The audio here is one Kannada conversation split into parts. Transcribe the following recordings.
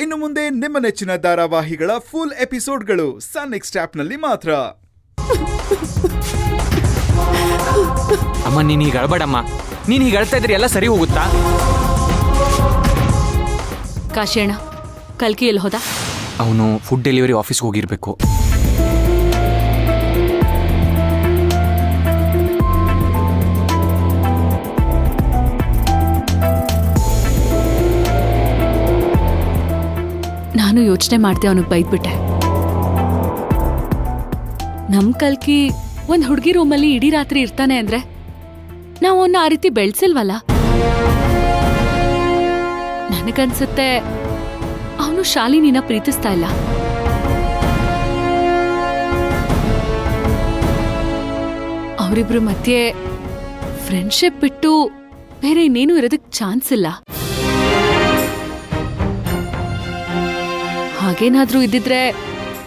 ಇನ್ನು ಮುಂದೆ ನಿಮ್ಮ ನೆಚ್ಚಿನ ಧಾರಾವಾಹಿಗಳ ಫುಲ್ ಎಪಿಸೋಡ್ಗಳು ಸನ್ ನೆಕ್ಸ್ಟ್ ಆಪ್ನಲ್ಲಿ ಮಾತ್ರ. ಅಮ್ಮ ನೀನ್ ಹೀಗೆ ಅಳ್ಬೇಡಮ್ಮ. ನೀನ್ ಹೀಗೆ ಅಳ್ತಾ ಇದ್ರೆ ಎಲ್ಲ ಸರಿ ಹೋಗುತ್ತಾ? ಕಾಶಿಯಣ್ಣ, ಕಲ್ಕಿ ಎಲ್ಲಿ ಹೋದ? ಅವನು ಫುಡ್ ಡೆಲಿವರಿ ಆಫೀಸ್ಗೆ ಹೋಗಿರ್ಬೇಕು. ನಾನು ಯೋಚನೆ ಮಾಡ್ದೆ ಅವನಿಗೆ ಬೈದ್ಬಿಟ್ಟೆ. ನಮ್ ಕಲ್ಕಿ ಒಂದ್ ಹುಡುಗಿ ರೂಮಲ್ಲಿ ಇಡೀ ರಾತ್ರಿ ಇರ್ತಾನೆ ಅಂದ್ರೆ ನಾವು ಅವನ್ನ ಆ ರೀತಿ ಬೆಳ್ಸಿಲ್ವಲ್ಲ. ನನಗನ್ಸುತ್ತೆ ಅವನು ಶಾಲಿನಿನ ಪ್ರೀತಿಸ್ತಾ ಇಲ್ಲ. ಅವರಿಬ್ರು ಮಧ್ಯೆ ಫ್ರೆಂಡ್ಶಿಪ್ ಬಿಟ್ಟು ಬೇರೆ ಇನ್ನೇನು ಇರೋದಕ್ ಚಾನ್ಸ್ ಇಲ್ಲ. ಹಾಗೇನಾದ್ರೂ ಇದ್ದಿದ್ರೆ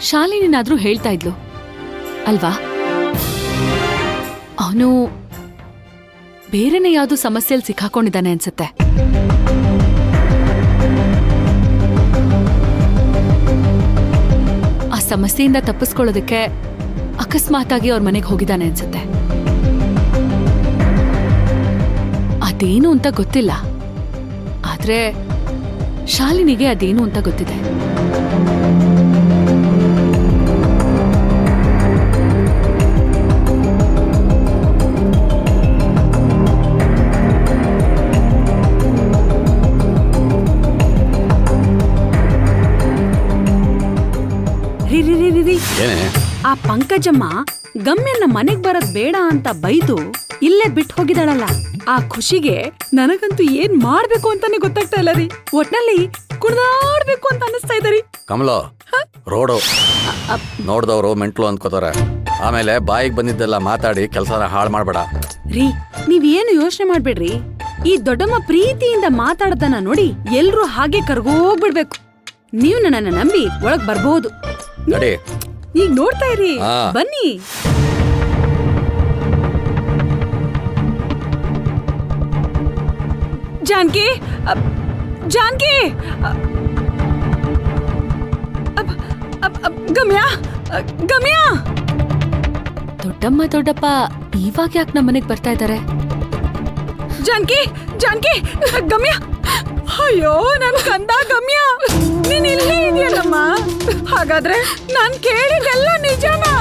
ಶಾಲಿನಿನಾದ್ರೂ ಹೇಳ್ತಾ ಇದ್ಲು ಅಲ್ವಾ? ಅವನು ಬೇರೆನೇ ಯಾವ್ದು ಸಮಸ್ಯೆಯಲ್ಲಿ ಸಿಕ್ಕಾಕೊಂಡಿದ್ದಾನೆ ಅನ್ಸುತ್ತೆ. ಆ ಸಮಸ್ಯೆಯಿಂದ ತಪ್ಪಿಸ್ಕೊಳ್ಳೋದಕ್ಕೆ ಅಕಸ್ಮಾತಾಗಿ ಅವ್ರ ಮನೆಗೆ ಹೋಗಿದ್ದಾನೆ ಅನ್ಸುತ್ತೆ. ಅದೇನು ಅಂತ ಗೊತ್ತಿಲ್ಲ, ಆದ್ರೆ ಶಾಲಿನಿಗೆ ಅದೇನು ಅಂತ ಗೊತ್ತಿದೆ. ಆ ಪಂಕಜಮ್ಮ ಗಮ್ಯನ್ನ ಮನೆಗ್ ಬರದ್ ಬೇಡ ಅಂತ ಬೈದು ಇಲ್ಲೇ ಬಿಟ್ಟು ಹೋಗಿದಾಳಲ್ಲ. ಆ ಖುಷಿಗೆ ನನಗಂತೂ ಏನ್ ಮಾಡ್ಬೇಕು ಅಂತಾನೆ ಗೊತ್ತಾಗ್ತಾ ಇಲ್ಲ ರೀ. ಒಟ್ನಲ್ಲಿ ಕುಡ್ದಾಡ್ಬೇಕು ಅಂತ ಅನಿಸ್ತಾ ಇದ್ದಾರಿ. ಕಮಲೋ, ರೋಡು ನೋಡ್ದವ್ರು ಮೆಂಟ್ಲು ಅಂದ್ಕೋತಾರೆ. ಆಮೇಲೆ ಬಾಯಿಗೆ ಬಂದಿದ್ದೆಲ್ಲ ಮಾತಾಡಿ ಕೆಲಸನ ಹಾಳು ಮಾಡ್ಬೇಡ ರೀ. ನೀವೇನು ಯೋಚನೆ ಮಾಡ್ಬೇಡ್ರಿ. ಈ ದೊಡ್ಡಮ್ಮ ಪ್ರೀತಿಯಿಂದ ಮಾತಾಡದನ್ನ ನೋಡಿ ಎಲ್ರೂ ಹಾಗೆ ಕರ್ಗೋಗ್ಬಿಡ್ಬೇಕು. ನೀವು ನನ್ನನ್ನ ನಂಬಿ ಒಳಗ್ ಬರ್ಬಹುದು. ನಡಿ, ಈಗ ನೋಡ್ತಾ ಇರಿ. ಬನ್ನಿ. ಜಾನ್ಕಿ, ಜಾನ್ಕಿ, ಗಮ್ಯ, ಗಮ್ಯ. ದೊಡ್ಡಪ್ಪ ಇವಾಗ ಯಾಕೆ ನಮ್ಮನೆಗ್ ಬರ್ತಾ ಇದ್ದಾರೆ? ಜಾನ್ಕಿ, ಜಾನ್ಕಿ, ಗಮ್ಯ. ಅಯ್ಯೋ ನನ್ ಕಂದ ಗಮ್ಯ, ನೀನ್ ಇಲ್ಲೇ ಇದೆಯಲ್ಲಮ್ಮ. ಹಾಗಾದ್ರೆ ನಾನ್ ಕೇಳಿದೆಲ್ಲ ನಿಜನಾ?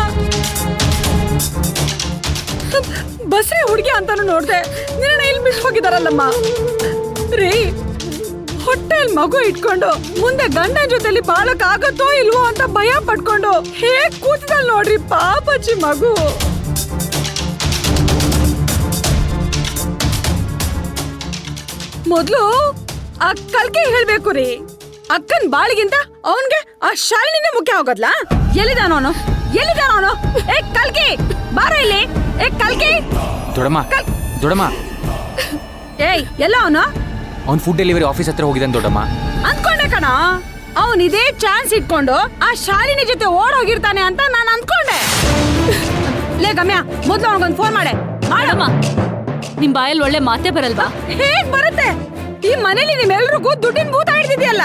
ಬಸ್ರೆ ಹುಡುಗಿ ಅಂತಾನು ನೋಡ್ದೆ, ನಿನ್ನ ಇಲ್ಲಿ ಬಿಟ್ಟು ಹೋಗಿದಾರಲ್ಲಮ್ಮ. ರೀ, ಹೊಟ್ಟೆಲ್ ಮಗು ಇಟ್ಕೊಂಡು ಮುಂದೆ ಗಂಡನ ಜೊತೆಲಿ ಬಾಳಕ್ ಆಗತ್ತೋ ಇಲ್ವೋ ಅಂತ ಭಯ ಪಟ್ಕೊಂಡು ಹೇಗ್ ಕೂತಿದಲ್ ನೋಡ್ರಿ ಪಾಪಚ್ಚಿ ಮಗು. ಮೊದ್ಲು ಆ ಕಲ್ಕೆ ಹೇಳ್ಬೇಕು ರೀ. ಅಕ್ಕನ್ ಬಾಳಿಗಿಂತ ಅವನ್ಗೆ ಆ ಶಾಲಿನಿನೇ ಮುಖ್ಯ ಹೋಗೋದ್ಲಾ? ಎಲ್ಲಿದಾನವನು? ಎಲ್ಲಿದಾನವನು? ಏ ಕಲ್ಕಿ, ಬಾರ ಇಲ್ಲಿ. ಏ ಕಲ್ಕಿ, ದೊಡಮ್ಮ. ಏಯ್, ಎಲ್ಲ ಅವನು? ಅವ್ನು ಫುಡ್ ಡೆಲಿವರಿ ಆಫೀಸ್ ಹತ್ರ ಹೋಗಿದ್ದಾನೆ ದೊಡ್ಡಮ್ಮ. ಅಂದ್ಕೊಂಡೆ ಕಣ, ಅವನ್ ಇದೇ ಚಾನ್ಸ್ ಇಟ್ಕೊಂಡು ಆ ಶಾಲಿನಿ ಜೊತೆ ಓಡೋಗಿರ್ತಾನೆ ಅಂತ ನಾನು ಅಂದ್ಕೊಂಡೆ. ಲೇ ಗಮ್ಯ, ಮೊದ್ಲು ಅವನಿಗೊಂದು ಫೋನ್ ಮಾಡೆ. ಮಾಡಮ್ಮ, ನಿಮ್ ಬಾಯಲ್ಲಿ ಒಳ್ಳೆ ಮಾತೇ ಬರಲ್ವಾ? ಹೇಗ್ ಬರುತ್ತೆ? ಈ ಮನೇಲಿ ನಿಮ್ಮೆಲ್ರಿಗೂ ದುಡ್ಡಿನ ಭೂತ ಹಿಡಿದಿದ್ಯಲ್ಲ.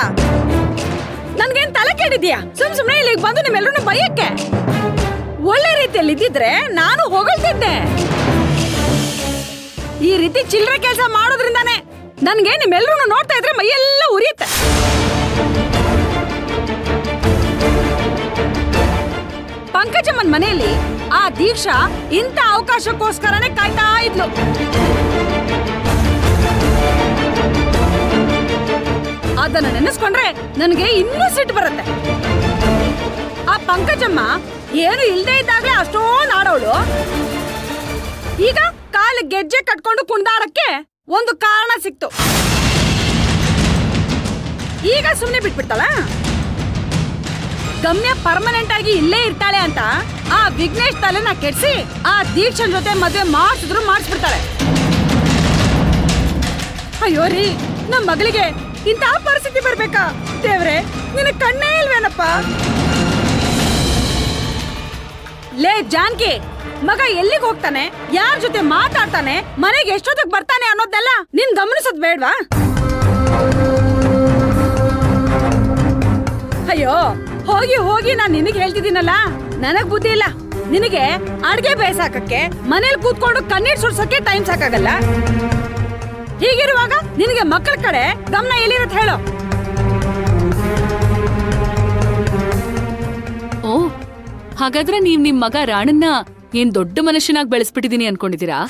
ನನ್ಗೇನ್ ತಲೆ ಕೆಡಿದ್ಯಾ? ಸುಮ್ನೆ ಇಲ್ಲಿಗೆ ಬಂದು ನಿಮ್ಮೆಲ್ರೂ ಬೈಯಕ್ಕೆ. ಒಳ್ಳೆ ರೀತಿಯಲ್ಲಿ ಇದ್ದಿದ್ರೆ ನಾನು ಹೊಗಳ್ತಿದ್ದೆ. ಈ ರೀತಿ ಚಿಲ್ಲರೆ ಕೆಲಸ ಮಾಡೋದ್ರಿಂದಾನೆ ನನ್ಗೆ ನಿಮ್ಮೆಲ್ರೂ ನೋಡ್ತಾ ಇದ್ರೆ ಮೈಯೆಲ್ಲ ಉರಿಯುತ್ತೆ. ಪಂಕಜಮ್ಮನ್ ಮನೆಯಲ್ಲಿ ಆ ದೀಕ್ಷಾ ಇಂಥ ಅವಕಾಶಕ್ಕೋಸ್ಕರನೇ ಕಾಯ್ತಾ ಇದ್ಲು. ಅದನ್ನ ನೆನೆಸ್ಕೊಂಡ್ರೆ ನನಗೆ ಇನ್ನೂ ಸಿಟ್ಟು ಬರುತ್ತೆ. ಆ ಪಂಕಜಮ್ಮ ಏನು ಇಲ್ದೇ ಇದ್ದಾಗ್ಲೇ ಅಷ್ಟೊಂದು ಆಡೋಳು. ಈಗ ಕಾಲು ಗೆಜ್ಜೆ ಕಟ್ಕೊಂಡು ಕುಣಿದಾಡಕ್ಕೆ ಒಂದು ಕಾರಣ ಸಿಕ್ತು. ಈಗ ಸುಮ್ನೆ ಬಿಟ್ಬಿಡ್ತಾಳ. ಗಮ್ಯ ಪರ್ಮನೆಂಟ್ ಆಗಿ ಇಲ್ಲೇ ಇರ್ತಾಳೆ ಅಂತ ಆ ವಿಘ್ನೇಶ್ ತಲೆನ ಕೆಡ್ಸಿ ಆ ದೀಕ್ಷನ್ ಜೊತೆ ಮದುವೆ ಮಾಡಿಸಿದ್ರು ಮಾಡಿಸ್ಬಿಡ್ತಾಳೆ. ಅಯ್ಯೋ ರೀ, ನಮ್ ಮಗಳಿಗೆ ಇಂಥ ಪರಿಸ್ಥಿತಿ ಬರ್ಬೇಕಾ? ದೇವ್ರೆ, ನಿನಗೆ ಕಣ್ಣೇ ಇಲ್ವೇನಪ್ಪ? ಲೇ ಜಾನ್ಕಿ, ಮಗ ಎಲ್ಲಿಗೆ ಹೋಗ್ತಾನೆ, ಯಾರ ಜೊತೆ ಮಾತಾಡ್ತಾನೆ, ಮನೆಗೆ ಎಷ್ಟೊತ್ತಿಗೆ ಬರ್ತಾನೆ ಅನ್ನೋದೆಲ್ಲ ನಿನ್ ಗಮನಿಸೋದ್ ಬೇಡ್ವಾ? ಅಯ್ಯೋ ಹೋಗಿ ಹೋಗಿ ನಾನ್ ನಿನಗ್ ಹೇಳ್ತಿದ್ದೀನಲ್ಲ, ನನಗ್ ಬುದ್ಧಿ ಇಲ್ಲ. ನಿನಗೆ ಅಡ್ಗೆ ಬೇಯಿಸಾಕಕ್ಕೆ ಮನೇಲಿ ಕೂತ್ಕೊಂಡು ಕಣ್ಣೀರ್ ಸುಡ್ಸಕ್ಕೆ ಟೈಮ್ ಸಾಕಾಗಲ್ಲ. ಹೀಗಿರುವಾಗ ನಿನಗೆ ಮಕ್ಕಳ ಕಡೆ ಗಮನ ಎಲ್ಲಿರತ್ ಹೇಳೋ? ಓ, ಹಾಗಾದ್ರೆ ನೀವ್ ನಿಮ್ ಮಗ ರಾಣನ್ನ ಏನ್ ದೊಡ್ಡ ಮನುಷ್ಯನಾಗಿ ಬೆಳೆಸ್ಬಿಟ್ಟಿದೀನಿ ಅನ್ಕೊಂಡಿದೀರಾ?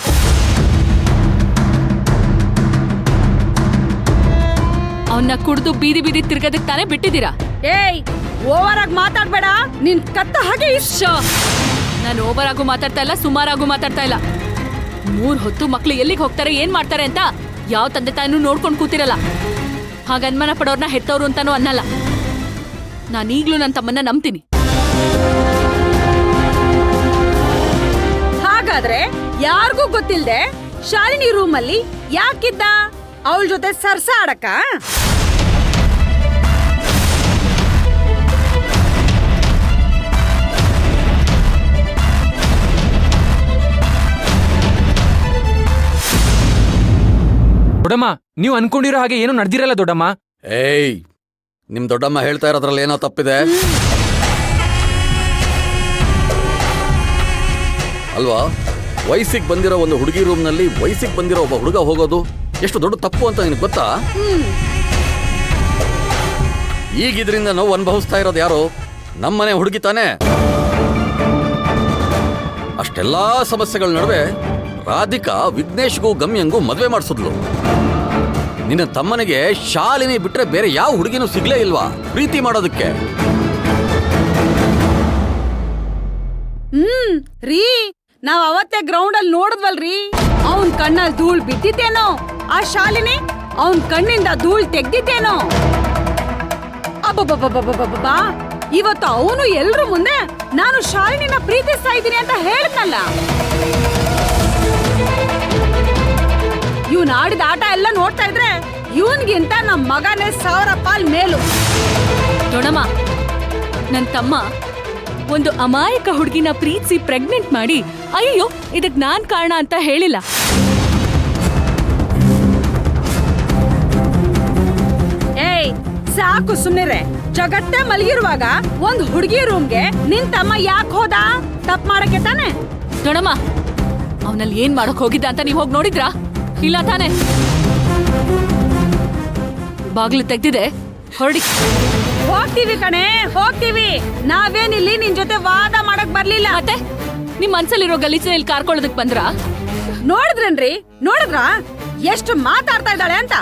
ಅವನ್ನ ಕುಡ್ದು ಬೀದಿ ಬೀದಿ ತಿರ್ಗೋದಕ್ ತಾನೇ ಬಿಟ್ಟಿದ್ದೀರಾ? ಏಯ್, ಓವರ್ ಆಗಿ ಮಾತಾಡ್ಬೇಡ. ನಿನ್ ಕತ್ತ ಹಾಗೆ ಶೋ, ನಾನು ಓವರ್ ಆಗು ಮಾತಾಡ್ತಾ ಇಲ್ಲ, ಸುಮಾರಾಗೂ ಮಾತಾಡ್ತಾ ಇಲ್ಲ. 3 ಹೊತ್ತು ಮಕ್ಳು ಎಲ್ಲಿಗೆ ಹೋಗ್ತಾರೆ, ಏನ್ ಮಾಡ್ತಾರೆ ಅಂತ ಯಾವ ತಂದೆ ತಾಯಿನೂ ನೋಡ್ಕೊಂಡ್ ಕೂತಿರಲ್ಲ. ಹಾಗ ಅನುಮಾನ ಪಡೋರ್ನ ಹೆತ್ತವ್ರು ಅಂತಾನೂ ಅನ್ನಲ್ಲ. ನಾನೀಗ್ಲೂ ನನ್ನ ತಮ್ಮನ್ನ ನಂಬ್ತೀನಿ. ಹಾಗಾದ್ರೆ ಯಾರಿಗೂ ಗೊತ್ತಿಲ್ದೆ ಶಾಲಿನಿ ರೂಮಲ್ಲಿ ಯಾಕಿದ್ದ? ಅವಳ ಜೊತೆ ಸರ್ಸ ಆಡಕ್ಕ? ದೊಡಮ್ಮ, ನೀವು ಅನ್ಕೊಂಡಿರೋ ಹಾಗೆ ಏನು ನಡೆದಿರಲ್ಲ ದೊಡಮ್ಮ. ಏಯ್, ನಿಮ್ ದೊಡ್ಡಮ್ಮ ಹೇಳ್ತಾ ಇರೋದ್ರಲ್ಲಿ ಏನೋ ತಪ್ಪಿದೆ ಅಲ್ವಾ? ವಯಸ್ಸಿಗೆ ಬಂದಿರೋ ಒಂದು ಹುಡುಗಿ ರೂಮ್ನಲ್ಲಿ ವಯಸ್ಸಿಗೆ ಬಂದಿರೋ ಒಬ್ಬ ಹುಡುಗ ಹೋಗೋದು ಎಷ್ಟು ದೊಡ್ಡ ತಪ್ಪು ಅಂತ ನಿನಗೆ ಗೊತ್ತಾ? ಈಗ ಇದರಿಂದ ನೋವು ಅನುಭವಿಸ್ತಾ ಇರೋದು ಯಾರು? ನಮ್ಮನೆ ಹುಡುಗಿ ತಾನೇ. ಅಷ್ಟೆಲ್ಲಾ ಸಮಸ್ಯೆಗಳ ನಡುವೆ ರಾಧಿಕಾ ವಿಘ್ನೇಶ್ಗೂ ಗಮ್ಯಂಗೂ ಮದುವೆ ಮಾಡಿಸಿದ್ಲು. ನಿನ್ನ ತಮ್ಮನಿಗೆ ಶಾಲಿನಿ ಬಿಟ್ರೆ ಬೇರೆ ಯಾವ ಹುಡುಗಿನೂ ಸಿಗ್ಲೇ ಇಲ್ವಾ ಪ್ರೀತಿ ಮಾಡೋದಕ್ಕೆ? ರೀ, ನಾವ್ ಅವತ್ತೇ ಗ್ರೌಂಡ್ ಅಲ್ಲಿ ನೋಡಿದ್ವಲ್ರಿ, ಅವನ್ ಕಣ್ಣಲ್ಲಿ ಧೂಳ್ ಬಿದ್ದಿತ್ತೇನೋ, ಆ ಶಾಲಿನಿ ಅವನ್ ಕಣ್ಣಿಂದ ಧೂಳ್ ತೆಗ್ದಿತ್ತೇನೋ. ಅಬ್ಬಬ್ಬಬ್ಬಬ್ಬಬ್ಬಬ್ಬಾ, ಇವತ್ತು ಅವನು ಎಲ್ರು ಮುಂದೆ ನಾನು ಶಾಲಿನಿನ ಪ್ರೀತಿಸ್ತಾ ಇದ್ದೀನಿ ಅಂತ ಹೇಳ್ತಲ್ಲ. ಇವ್ನ್ ಆಡಿದ ಆಟ ಎಲ್ಲ ನೋಡ್ತಾ ಇದ್ರೆ ಇವನ್ಗಿಂತ ನಮ್ ಮಗನೇ 1000 ಪಾಲ್ ಮೇಲು. ದೊಡಮ್ಮ, ನನ್ ತಮ್ಮ ಒಂದು ಅಮಾಯಕ ಹುಡುಗಿನ ಪ್ರೀತಿಸಿ ಪ್ರೆಗ್ನೆಂಟ್ ಮಾಡಿ ಅಯ್ಯೋ ಇದಕ್ ನಾನ್ ಕಾರಣ ಅಂತ ಹೇಳಿಲ್ಲ. ಏಯ್, ಸಾಕು ಸುಮ್ನಿರೆ. ಜಗತ್ತೇ ಮಲಗಿರುವಾಗ ಒಂದ್ ಹುಡುಗಿ ರೂಮ್ಗೆ ನಿನ್ ತಮ್ಮ ಯಾಕೆ ಹೋದ? ತಪ್ಪು ಮಾಡಕ್ಕೆ ತಾನೆ? ದೊಡಮ್ಮ, ಅವನಲ್ಲಿ ಏನ್ ಮಾಡಕ್ ಹೋಗಿದ್ದ ಅಂತ ನೀವ್ ಹೋಗಿ ನೋಡಿದ್ರಾ? ಇಲ್ಲ ತಾನೆ? ಬಾಗ್ಲು ತೆಗ್ದಿದೆ, ಹೊರಡಿ. ಹೋಗ್ತೀವಿ ಕಣೆ, ಹೋಗ್ತೀವಿ. ನಾವೇನಿಲ್ಲಿ ನಿನ್ ಜೊತೆ ವಾದ ಮಾಡಕ್ ಬರ್ಲಿಲ್ಲ. ಮತ್ತೆ ನಿಮ್ ಮನ್ಸಲ್ಲಿರೋ ಗಲೀಜನ್ನ ಇಲ್ಲಿ ಕಾರ್ಕೊಳ್ಳೋದಕ್ ಬಂದ್ರಾ? ನೋಡಿದ್ರೇನ್ರಿ, ನೋಡಿದ್ರಾ ಎಷ್ಟು ಮಾತಾಡ್ತಾ ಇದ್ದಾಳೆ ಅಂತ?